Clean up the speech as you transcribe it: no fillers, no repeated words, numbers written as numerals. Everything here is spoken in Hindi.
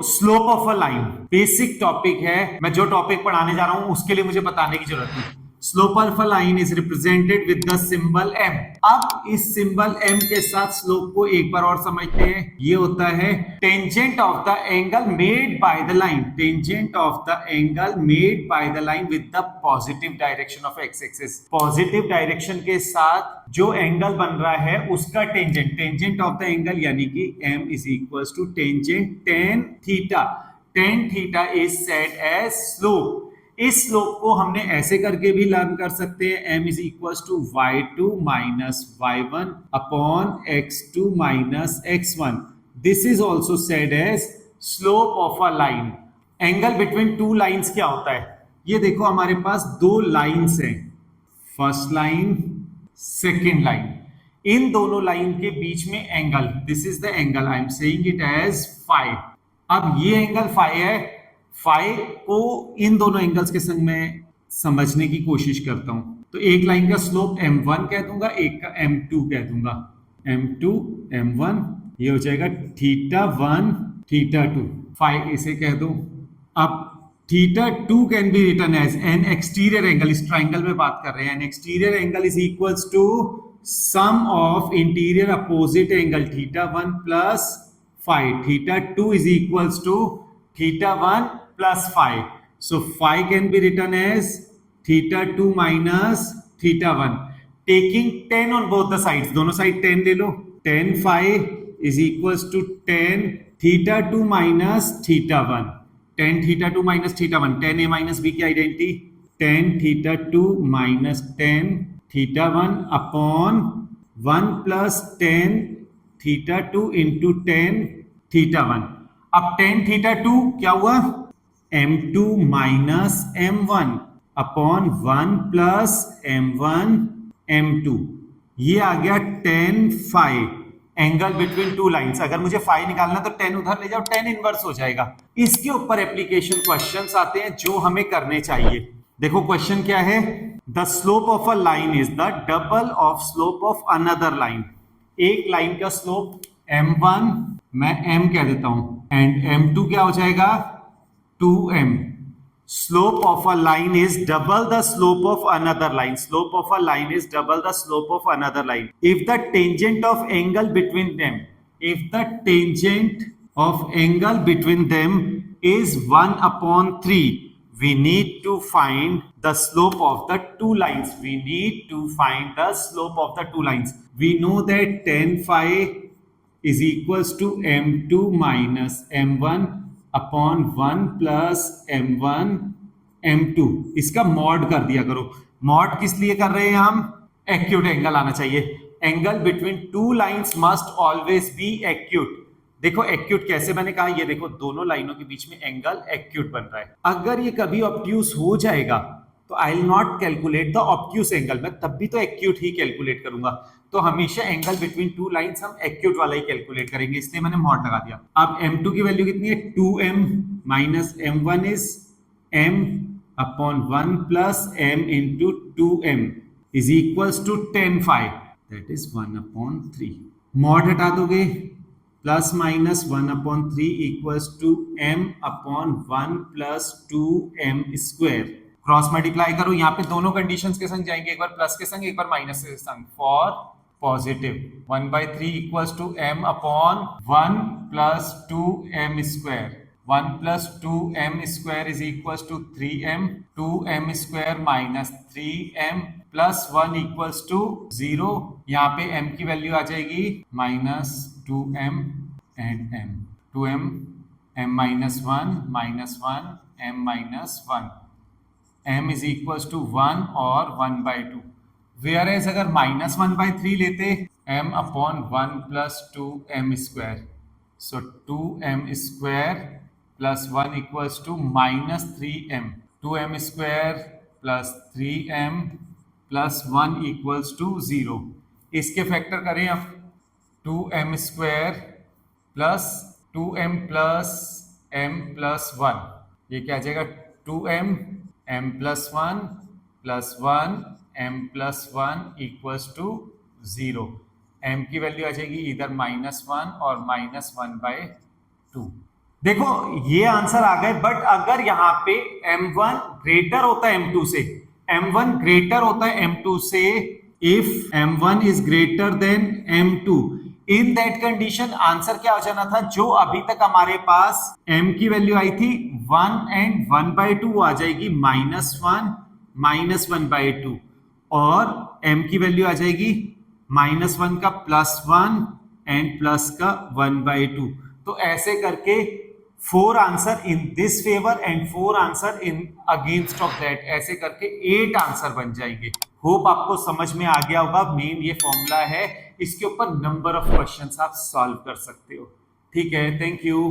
Slope of a line basic topic है, मैं जो टॉपिक पढ़ाने जा रहा हूं उसके लिए मुझे बताने की जरूरत नहीं। Slope of a line is represented with the symbol M. अब इस सिंबल एम के साथ स्लोप को एक बार और समझते हैं। ये होता है tangent of the angle made by the line, tangent of the angle made by the line with the positive direction of X axis. Positive direction के साथ जो एंगल बन रहा है उसका tangent, tangent of the angle यानी कि m is equals to tangent tan theta. Tan theta is said as slope. इस स्लोप को हमने ऐसे करके भी लर्न कर सकते हैं, m is equals to y2 minus y1 upon x2 minus x1। This is also said as slope of a line. Angle between two lines क्या होता है? ये देखो हमारे पास दो लाइंस हैं, फर्स्ट लाइन सेकेंड लाइन। इन दोनों लाइन के बीच में angle, this is the angle, I am saying it as phi. अब ये एंगल फाई है, फाई को इन दोनों एंगल्स के संग में समझने की कोशिश करता हूं। तो एक लाइन का स्लोप m1 कह दूंगा, एक का m2 कह दूंगा। m2 m1 ये हो जाएगा थीटा 1 थीटा 2, फाई इसे कह दो। अब theta 2 can be written as an exterior angle, इस ट्राइंगल में बात कर रहे हैं। An exterior angle is equals to sum of interior opposite angle theta 1 plus phi. Theta 2 is equals to theta 1 plus phi. So phi can be written as theta 2 minus theta 1, taking 10 on both the sides, दोनों साइड 10 ले लो। 10 phi is equals to 10 theta 2 minus theta 1। 10 theta 2 minus theta 1, 10 a minus b की identity, 10 theta 2 minus 10 theta 1 upon 1 plus 10 theta 2 into 10 theta 1। अब 10 थीटा 2 क्या हुआ? m2 minus m1 upon 1 plus m1 m2। ये आ गया 10 phi, angle between two lines. अगर मुझे फाई निकालना तो 10 उधर ले जाओ, 10 इनवर्स हो जाएगा। इसके ऊपर एप्लीकेशन क्वेश्चंस आते हैं जो हमें करने चाहिए। देखो क्वेश्चन क्या है, the slope of a line is the double of slope of another line. एक लाइन का स्लोप m1 मैं m कह देता हूं एंड m2 क्या हो जाएगा 2m। Slope of a line is double the slope of another line. Slope of a line is double the slope of another line. If the tangent of angle between them, if the tangent of angle between them is 1 upon 3, we need to find the slope of the two lines. We need to find the slope of the two lines. We know that tan phi is equals to m2 minus m1 upon 1 plus m1 m2। इसका मॉड कर दिया करो। मॉड किस लिए कर रहे हैं हम? एक्यूट एंगल आना चाहिए। Angle between two lines must always be acute. देखो एक्यूट कैसे, मैंने कहा ये देखो दोनों लाइनों के बीच में एंगल एक्यूट बन रहा है। अगर ये कभी ऑब्ट्यूस हो जाएगा तो I will not calculate the obtuse angle, मैं तब भी तो एक्यूट ही कैलकुलेट करूंगा। तो हमेशा एंगल बिटवीन टू लाइंस हम एक्यूट वाला ही कैलकुलेट करेंगे, इसलिए मैंने मॉड लगा दिया। अब m2 की वैल्यू कितनी है? 2m minus m1 is m upon 1 plus m into 2m is equals to 10 phi, that is 1 upon 3। Mod हटा दोगे, plus minus 1 upon 3 equals to m upon 1 plus 2m square. Cross multiply करो, यहाँ पे दोनों कंडीशंस के संग जाएंगे, एक बार प्लस के संग एक बार माइनस के संग। For positive 1/3 equals to m upon 1 plus 2m square. 1 plus 2m square is equals to 3m, 2m square minus 3m plus 1 equals to 0। यहाँ पे m की वैल्यू आ जाएगी minus 2m and m, 2m m minus 1 m minus 1, m is equals to 1 और 1/2। वेयर एज अगर माइनस 1/3 लेते m upon 1 plus 2m square, so 2m square plus 1 equals to minus 3m, 2m square plus 3m plus 1 equals to 0। इसके फैक्टर करें अब, 2m square plus 2m plus m plus 1, ये क्या आ जाएगा 2m m plus 1 plus 1 m plus 1 equals to 0। m की वैल्यू आ जाएगी इधर -1 और -1/2। देखो ये आंसर आ गए, बट अगर यहाँ पे m1 ग्रेटर होता है m2 से, m1 ग्रेटर होता है m2 से, if m1 is greater than m2, in that condition answer क्या हो जाना था, जो अभी तक हमारे पास m की वैल्यू आई थी 1 एंड 1/2 आ जाएगी -1 -1/2, और m की वैल्यू आ जाएगी -1 का +1 एंड प्लस का 1/2। तो ऐसे करके 4 answer in this favour and 4 answer in against of that, ऐसे करके 8 आंसर बन जाएंगे। होप आपको समझ में आ गया होगा। मेन ये फॉर्मूला है, इसके ऊपर नंबर ऑफ क्वेश्चंस आप सॉल्व कर सकते हो। ठीक है, थैंक यू।